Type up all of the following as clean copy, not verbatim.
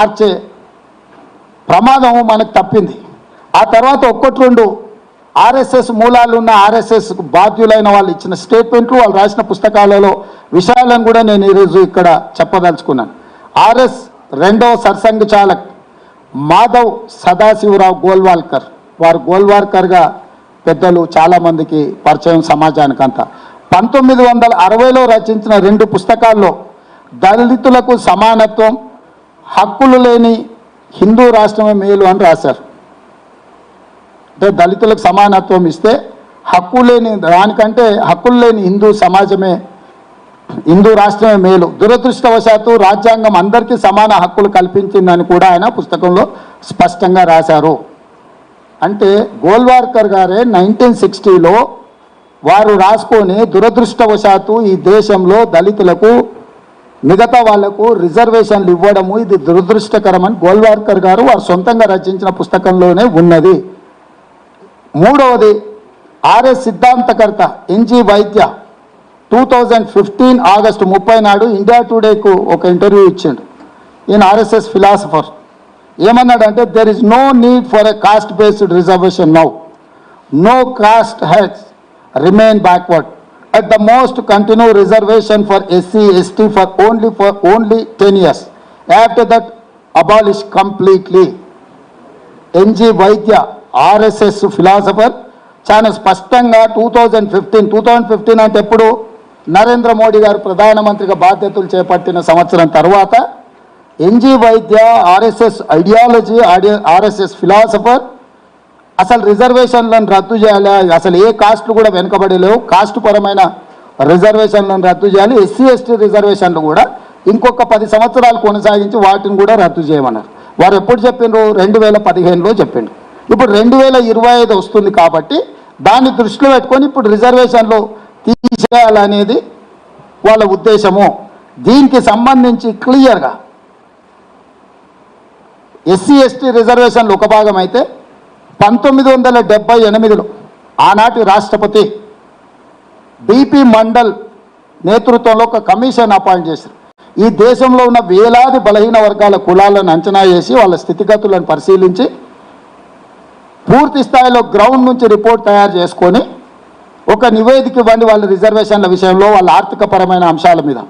మార్చే ప్రమాదం మనకు తప్పింది. ఆ తర్వాత ఒక్కటి రెండు ఆర్ఎస్ఎస్ మూలాలు ఉన్న ఆర్ఎస్ఎస్ బాధ్యులైన వాళ్ళు ఇచ్చిన స్టేట్మెంట్లు, వాళ్ళు రాసిన పుస్తకాలలో విషయాలను కూడా నేను ఈరోజు ఇక్కడ చెప్పదలుచుకున్నాను. ఆర్ఎస్ రెండవ సర్సంఘ చాలక్ మాధవ్ సదాశివరావు గోల్వాల్కర్, వారు గోల్వాల్కర్గా పెద్దలు చాలామందికి పరిచయం సమాజానికంతా. 1960లో రచించిన 2 పుస్తకాల్లో దళితులకు సమానత్వం, హక్కులు లేని హిందూ రాష్ట్రమే మేలు అని రాశారు. అంటే దళితులకు సమానత్వం ఇస్తే హక్కు లేని దానికంటే హక్కులు లేని హిందూ రాష్ట్రమే మేలు. దురదృష్టవశాత్తు రాజ్యాంగం అందరికీ సమాన హక్కులు కల్పించిందని కూడా ఆయన పుస్తకంలో స్పష్టంగా రాశారు. అంటే గోల్వాల్కర్ గారే 1960లో వారు రాసుకొని దురదృష్టవశాత్తు ఈ దేశంలో దళితులకు మిగతా వాళ్లకు రిజర్వేషన్లు ఇవ్వడము ఇది దురదృష్టకరమని గోల్వాల్కర్ గారు వారు సొంతంగా రచించిన పుస్తకంలోనే ఉన్నది. మూడవది ఆర్ఎస్ సిద్ధాంతకర్త ఎన్జి వైద్య 2015 ఆగస్టు 30 నాడు ఇండియా టుడేకు ఒక ఇంటర్వ్యూ ఇచ్చిండు. ఈయన ఆర్ఎస్ఎస్ ఫిలాసఫర్. ఏమన్నాడంటే, there is no need for a caste based reservation now. No caste has remain backward. At the most, continue reservation for SC, ST for only 10 years. After that, abolish completely. NG Vaidya, RSS philosopher, చాలా స్పష్టంగా 2015 అంటే ఎప్పుడు నరేంద్ర మోడీ గారు ప్రధానమంత్రిగా బాధ్యతలు చేపట్టిన సంవత్సరం తర్వాత ఎన్జి వైద్య ఆర్ఎస్ఎస్ ఐడియాలజీ, ఆర్ఎస్ఎస్ ఫిలాసఫర్ అసలు రిజర్వేషన్లను రద్దు చేయాలి, అసలు ఏ కాస్ట్లు కూడా వెనుకబడలేవు, కాస్ట్ పరమైన రిజర్వేషన్లను రద్దు చేయాలి, ఎస్సీ ఎస్టీ రిజర్వేషన్లు కూడా ఇంకొక 10 సంవత్సరాలు కొనసాగించి వాటిని కూడా రద్దు చేయమన్నారు. వారు ఎప్పుడు చెప్పిండ్రు? 2015లో చెప్పిండ్రు. ఇప్పుడు 2025 వస్తుంది కాబట్టి దాన్ని దృష్టిలో పెట్టుకొని ఇప్పుడు రిజర్వేషన్లు తీసేయాలనేది వాళ్ళ ఉద్దేశము. దీనికి సంబంధించి క్లియర్గా ఎస్సీ ఎస్టీ రిజర్వేషన్లు ఒక భాగం అయితే 1978లో ఆనాటి రాష్ట్రపతి బిపి మండల్ నేతృత్వంలో ఒక కమిషన్ అపాయింట్ చేశారు. ఈ దేశంలో ఉన్న వేలాది బలహీన వర్గాల కులాలను అంచనా చేసి వాళ్ళ స్థితిగతులను పరిశీలించి పూర్తి స్థాయిలో గ్రౌండ్ నుంచి రిపోర్ట్ తయారు చేసుకొని ఒక నివేదిక ఇవ్వండి వాళ్ళ రిజర్వేషన్ల విషయంలో, వాళ్ళ ఆర్థికపరమైన అంశాల మీద.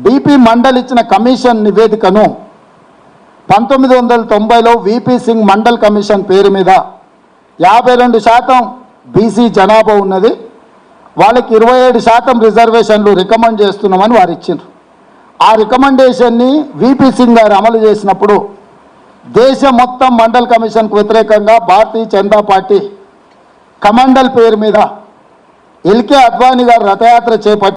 బిపి మండల్ ఇచ్చిన కమిషన్ నివేదికను 1990లో విపి సింగ్ మండల్ కమిషన్ పేరు మీద 52% బీసీ జనాభా ఉన్నది, వాళ్ళకి 27% రిజర్వేషన్లు రికమెండ్ చేస్తున్నామని వారు ఇచ్చిండ్రు. ఆ రికమెండేషన్ని విపి సింగ్ గారు అమలు చేసినప్పుడు దేశం మొత్తం మండల్ కమిషన్కు వ్యతిరేకంగా భారతీయ జనతా పార్టీ కమండల్ పేరు మీద ఎల్కే అద్వానీ గారు రథయాత్ర చేపట్టి